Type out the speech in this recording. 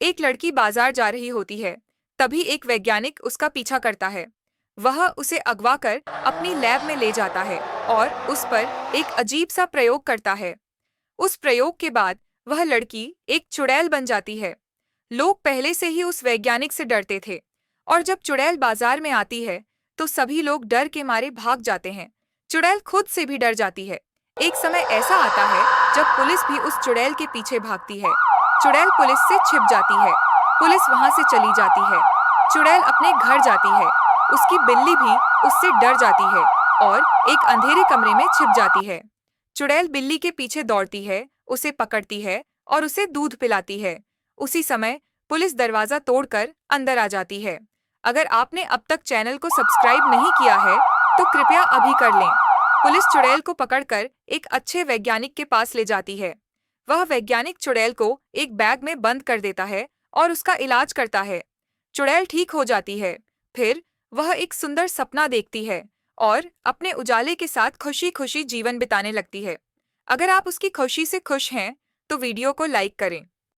एक लड़की बाजार जा रही होती है। तभी एक वैज्ञानिक उसका पीछा करता है। वह उसे अगवा कर अपनी लैब में ले जाता है और उस पर एक अजीब सा प्रयोग करता है। उस प्रयोग के बाद वह लड़की एक चुड़ैल बन जाती है। लोग पहले से ही उस वैज्ञानिक से डरते थे और जब चुड़ैल बाजार में आती है तो सभी लोग डर के मारे भाग जाते हैं। चुड़ैल खुद से भी डर जाती है। एक समय ऐसा आता है जब पुलिस भी उस चुड़ैल के पीछे भागती है। चुड़ैल पुलिस से छिप जाती है। पुलिस वहां से चली जाती है। चुड़ैल अपने घर जाती है। उसकी बिल्ली भी उससे डर जाती है और एक अंधेरे कमरे में छिप जाती है। चुड़ैल बिल्ली के पीछे दौड़ती है, उसे पकड़ती है और उसे दूध पिलाती है। उसी समय पुलिस दरवाजा तोड़कर अंदर आ जाती है। अगर आपने अब तक चैनल को सब्सक्राइब नहीं किया है तो कृपया अभी कर लें। पुलिस चुड़ैल को पकड़कर एक अच्छे वैज्ञानिक के पास ले जाती है। वह वैज्ञानिक चुड़ैल को एक बैग में बंद कर देता है और उसका इलाज करता है। चुड़ैल ठीक हो जाती है। फिर वह एक सुंदर सपना देखती है और अपने उजाले के साथ खुशी खुशी जीवन बिताने लगती है। अगर आप उसकी खुशी से खुश हैं तो वीडियो को लाइक करें।